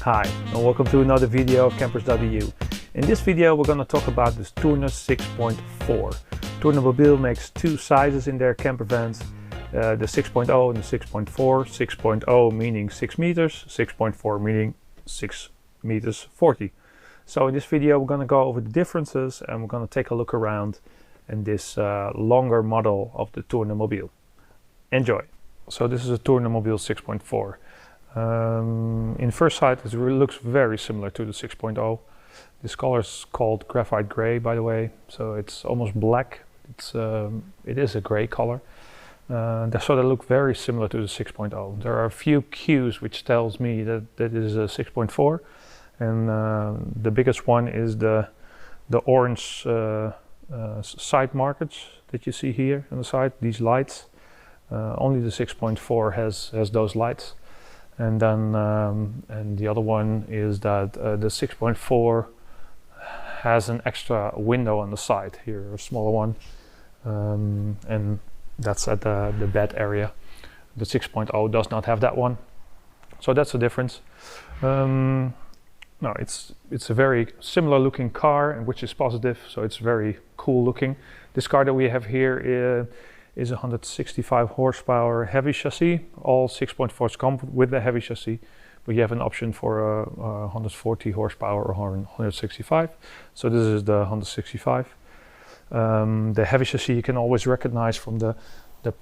Hi, and welcome to another video of Campers W. In this video we're going to talk about this Tourne 6.4. Tourne Mobil makes two sizes in their camper vans, the 6.0 and the 6.4. 6.0 meaning 6 meters, 6.4 meaning 6 meters 40. So in this video we're going to go over the differences and we're going to take a look around in this longer model of the Tourne Mobil. Enjoy! So this is a Tourne Mobil 6.4. In first sight it looks very similar to the 6.0. This color is called graphite gray, by the way, so it's almost black. It is a gray color. So they look very similar to the 6.0. There are a few cues which tells me that it is a 6.4, and the biggest one is the orange side markers that you see here on the side, these lights. Only the 6.4 has those lights. And then and the other one is that the 6.4 has an extra window on the side here, a smaller one, and that's at the bed area. The 6.0 does not have that one, so that's the difference. No, it's a very similar looking car, and which is positive, so it's very cool looking. This car that we have here is a 165 horsepower heavy chassis. All 6.4s come with the heavy chassis, but you have an option for a 140 horsepower or 165. So this is the 165. The heavy chassis you can always recognize from the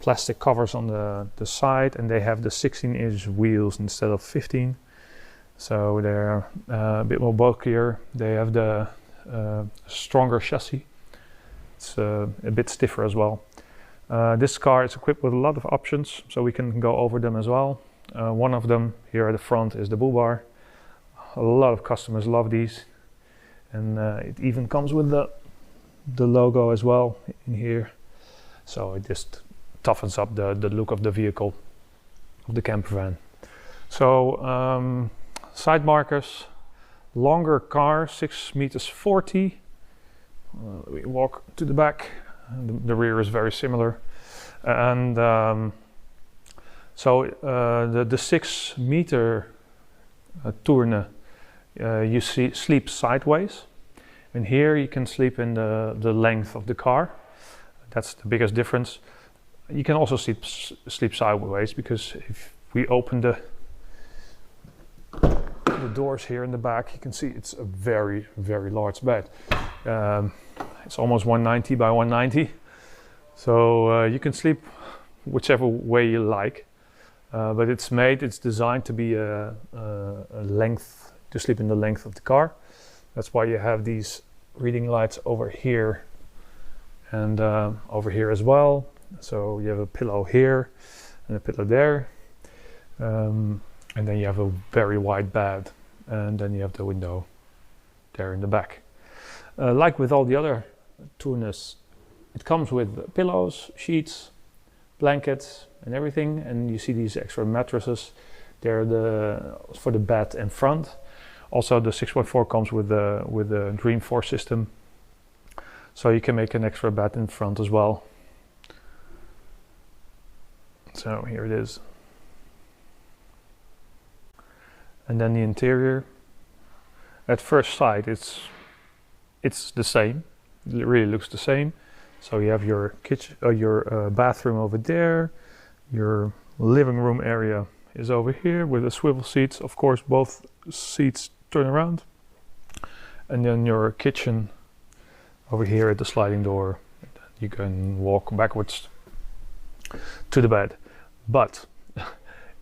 plastic covers on the side, and they have the 16-inch wheels instead of 15. So they're a bit more bulkier. They have the stronger chassis. It's a bit stiffer as well. This car is equipped with a lot of options, so we can go over them as well. One of them here at the front is the bull bar. A lot of customers love these, and it even comes with the logo as well in here. So it just toughens up the look of the vehicle, of the camper van. So side markers, longer car, 6 meters 40. We walk to the back. The rear is very similar, and the 6 meter Tourne you sleep sideways, and here you can sleep in the length of the car. That's the biggest difference. You can also sleep sideways, because if we open the doors here in the back, you can see it's a very large bed. It's almost 190 by 190, so you can sleep whichever way you like, but it's designed to be a length, to sleep in the length of the car. That's why you have these reading lights over here and over here as well. So you have a pillow here and a pillow there, and then you have a very wide bed, and then you have the window there in the back. Like with all the other Tournes, it comes with pillows, sheets, blankets and everything, and you see these extra mattresses. They're for the bed in front. Also the 6.4 comes with the Dreamforce system, so you can make an extra bed in front as well. So here it is. And then the interior, at first sight it's the same. It really looks the same. So you have your kitchen, your bathroom over there. Your living room area is over here with the swivel seats. Of course, both seats turn around. And then your kitchen over here at the sliding door. You can walk backwards to the bed. But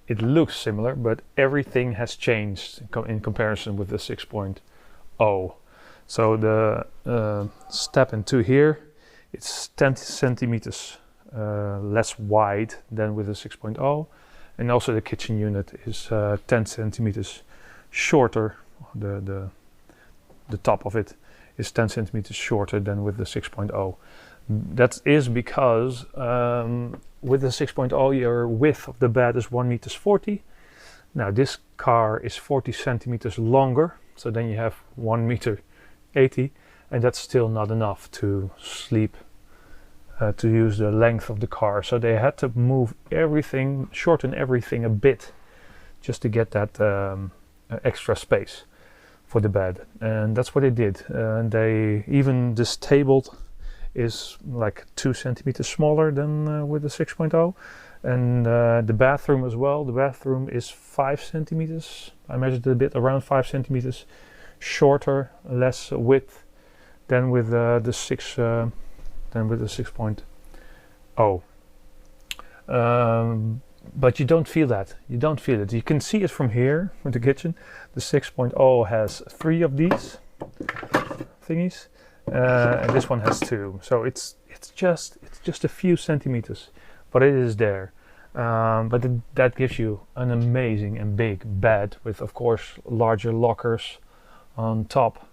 it looks similar, but everything has changed in comparison with the 6.0. So the step into here, it's 10 centimeters less wide than with the 6.0, and also the kitchen unit is 10 centimeters shorter. The top of it is 10 centimeters shorter than with the 6.0. That is because with the 6.0 your width of the bed is 1 meters 40. Now this car is 40 centimeters longer, so then you have 1 meter 80, and that's still not enough to sleep, to use the length of the car. So they had to move everything, shorten everything a bit, just to get that extra space for the bed, and that's what they did. They even this table is like 2 centimeters smaller than with the 6.0, and the bathroom as well. The bathroom is 5 centimeters. I measured it a bit, around 5 centimeters shorter, less width than with the 6.0. But you don't feel that. You don't feel it. You can see it from here with the kitchen. The 6.0 has 3 of these thingies, and this one has 2. So it's just a few centimeters, but it is there. But that gives you an amazing and big bed with, of course, larger lockers on top.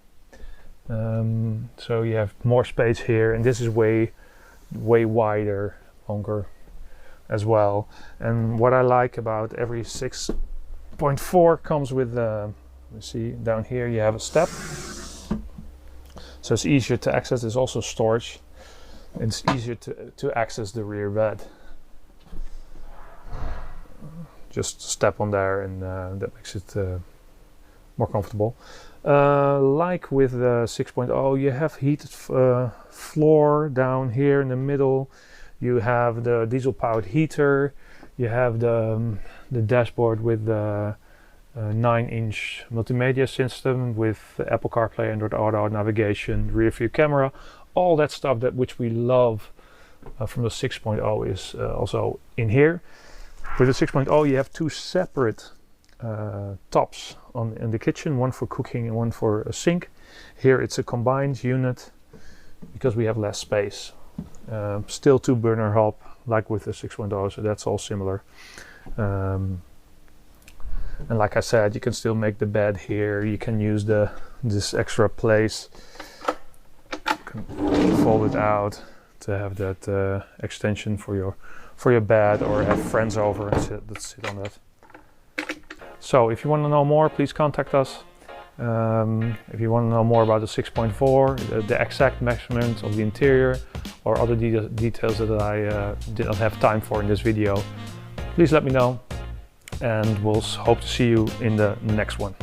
So you have more space here, and this is way wider, longer as well. And what I like about every 6.4 comes with, you see down here you have a step, so it's easier to access. There's also storage, and it's easier to access the rear bed. Just step on there, and that makes it more comfortable. Like with the 6.0, you have heated floor down here in the middle. You have the diesel powered heater. You have the dashboard with the 9-inch multimedia system with Apple CarPlay, Android Auto, navigation, rear view camera, all that stuff which we love from the 6.0 is also in here. With the 6.0 you have 2 separate tops in the kitchen, one for cooking and one for a sink. Here it's a combined unit because we have less space. Still 2 burner hob like with the 6.0, so that's all similar. And like I said, you can still make the bed here. You can use this extra place. You can fold it out to have that extension for your bed, or have friends over and sit on that. So if you want to know more, please contact us. If you want to know more about the 6.4, the exact measurement of the interior, or other details that I did not have time for in this video, please let me know, and we'll hope to see you in the next one.